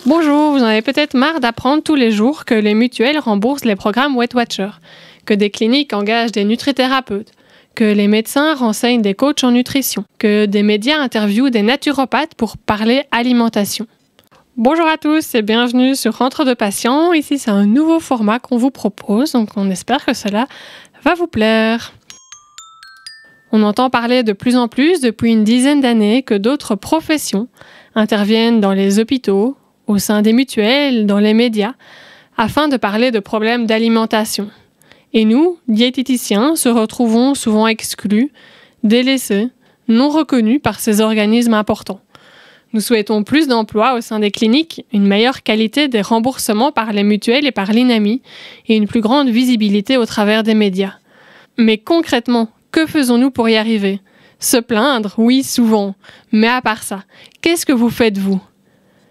Bonjour, vous en avez peut-être marre d'apprendre tous les jours que les mutuelles remboursent les programmes Weight Watchers, que des cliniques engagent des nutrithérapeutes, que les médecins renseignent des coachs en nutrition, que des médias interviewent des naturopathes pour parler alimentation. Bonjour à tous et bienvenue sur Entre deux patients. Ici, c'est un nouveau format qu'on vous propose, donc on espère que cela va vous plaire. On entend parler de plus en plus depuis une dizaine d'années que d'autres professions interviennent dans les hôpitaux, au sein des mutuelles, dans les médias, afin de parler de problèmes d'alimentation. Et nous, diététiciens, se retrouvons souvent exclus, délaissés, non reconnus par ces organismes importants. Nous souhaitons plus d'emplois au sein des cliniques, une meilleure qualité des remboursements par les mutuelles et par l'INAMI, et une plus grande visibilité au travers des médias. Mais concrètement, que faisons-nous pour y arriver ? Se plaindre, oui, souvent. Mais à part ça, qu'est-ce que vous faites, vous ?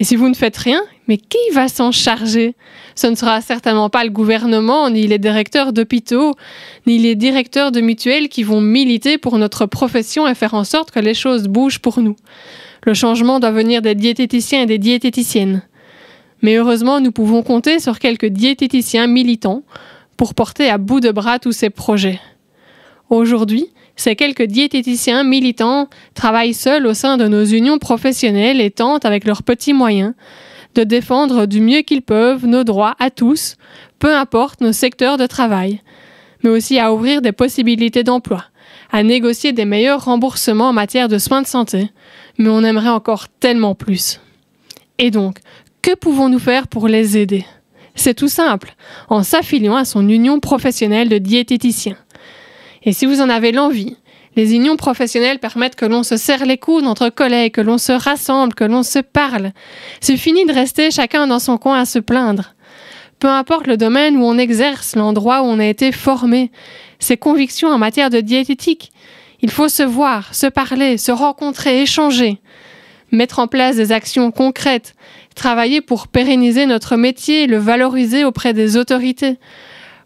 Et si vous ne faites rien, mais qui va s'en charger ? Ce ne sera certainement pas le gouvernement, ni les directeurs d'hôpitaux, ni les directeurs de mutuelles qui vont militer pour notre profession et faire en sorte que les choses bougent pour nous. Le changement doit venir des diététiciens et des diététiciennes. Mais heureusement, nous pouvons compter sur quelques diététiciens militants pour porter à bout de bras tous ces projets. Aujourd'hui, ces quelques diététiciens militants travaillent seuls au sein de nos unions professionnelles et tentent, avec leurs petits moyens, de défendre du mieux qu'ils peuvent nos droits à tous, peu importe nos secteurs de travail, mais aussi à ouvrir des possibilités d'emploi, à négocier des meilleurs remboursements en matière de soins de santé, mais on aimerait encore tellement plus. Et donc, que pouvons-nous faire pour les aider ? C'est tout simple, en s'affiliant à son union professionnelle de diététiciens. Et si vous en avez l'envie, les unions professionnelles permettent que l'on se serre les coudes entre collègues, que l'on se rassemble, que l'on se parle. C'est fini de rester chacun dans son coin à se plaindre. Peu importe le domaine où on exerce, l'endroit où on a été formé, ses convictions en matière de diététique, il faut se voir, se parler, se rencontrer, échanger, mettre en place des actions concrètes, travailler pour pérenniser notre métier, le valoriser auprès des autorités,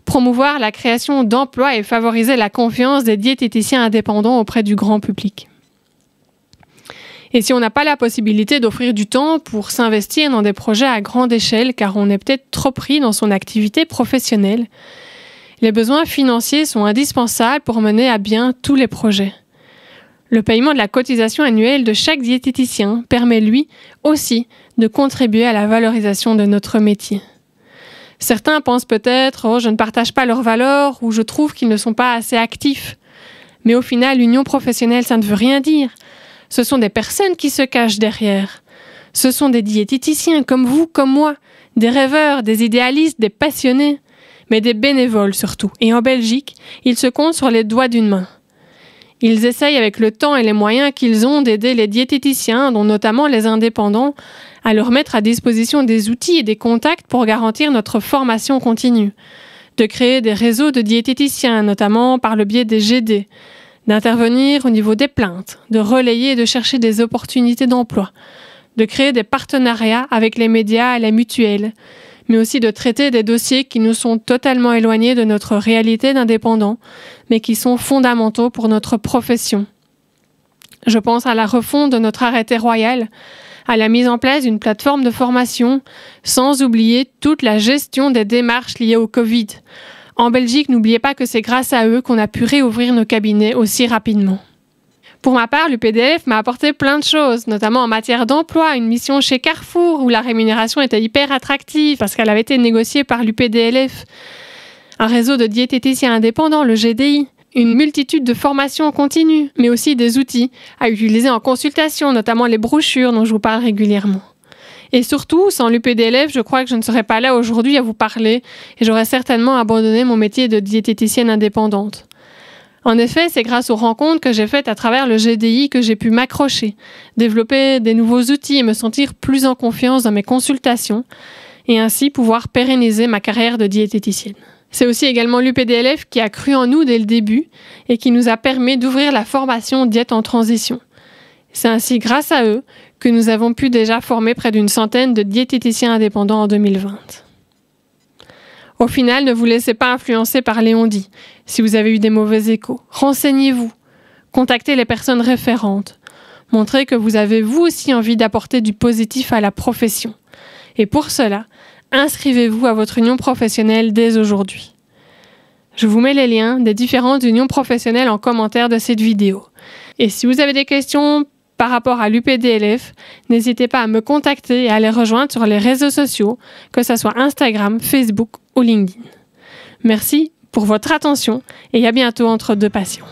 promouvoir la création d'emplois et favoriser la confiance des diététiciens indépendants auprès du grand public. Et si on n'a pas la possibilité d'offrir du temps pour s'investir dans des projets à grande échelle, car on est peut-être trop pris dans son activité professionnelle, les besoins financiers sont indispensables pour mener à bien tous les projets. Le paiement de la cotisation annuelle de chaque diététicien permet lui aussi de contribuer à la valorisation de notre métier. Certains pensent peut-être « je ne partage pas leurs valeurs » ou « je trouve qu'ils ne sont pas assez actifs ». Mais au final, l'union professionnelle, ça ne veut rien dire. Ce sont des personnes qui se cachent derrière. Ce sont des diététiciens comme vous, comme moi, des rêveurs, des idéalistes, des passionnés, mais des bénévoles surtout. Et en Belgique, ils se comptent sur les doigts d'une main. Ils essayent avec le temps et les moyens qu'ils ont d'aider les diététiciens, dont notamment les indépendants, à leur mettre à disposition des outils et des contacts pour garantir notre formation continue, de créer des réseaux de diététiciens, notamment par le biais des GD, d'intervenir au niveau des plaintes, de relayer et de chercher des opportunités d'emploi, de créer des partenariats avec les médias et les mutuelles, mais aussi de traiter des dossiers qui nous sont totalement éloignés de notre réalité d'indépendants, mais qui sont fondamentaux pour notre profession. Je pense à la refonte de notre arrêté royal, à la mise en place d'une plateforme de formation, sans oublier toute la gestion des démarches liées au Covid. En Belgique, n'oubliez pas que c'est grâce à eux qu'on a pu réouvrir nos cabinets aussi rapidement. Pour ma part, l'UPDF m'a apporté plein de choses, notamment en matière d'emploi, une mission chez Carrefour où la rémunération était hyper attractive parce qu'elle avait été négociée par l'UPDLF, un réseau de diététiciens indépendants, le GDI, une multitude de formations continues, mais aussi des outils à utiliser en consultation, notamment les brochures dont je vous parle régulièrement. Et surtout, sans l'UPDLF, je crois que je ne serais pas là aujourd'hui à vous parler et j'aurais certainement abandonné mon métier de diététicienne indépendante. En effet, c'est grâce aux rencontres que j'ai faites à travers le GDI que j'ai pu m'accrocher, développer des nouveaux outils et me sentir plus en confiance dans mes consultations et ainsi pouvoir pérenniser ma carrière de diététicienne. C'est aussi également l'UPDLF qui a cru en nous dès le début et qui nous a permis d'ouvrir la formation diète en transition. C'est ainsi grâce à eux que nous avons pu déjà former près d'une centaine de diététiciens indépendants en 2020. Au final, ne vous laissez pas influencer par les on-dit. Si vous avez eu des mauvais échos, renseignez-vous. Contactez les personnes référentes. Montrez que vous avez vous aussi envie d'apporter du positif à la profession. Et pour cela, inscrivez-vous à votre union professionnelle dès aujourd'hui. Je vous mets les liens des différentes unions professionnelles en commentaire de cette vidéo. Et si vous avez des questions par rapport à l'UPDLF, n'hésitez pas à me contacter et à les rejoindre sur les réseaux sociaux, que ce soit Instagram, Facebook ou LinkedIn. Merci pour votre attention et à bientôt entre deux passions.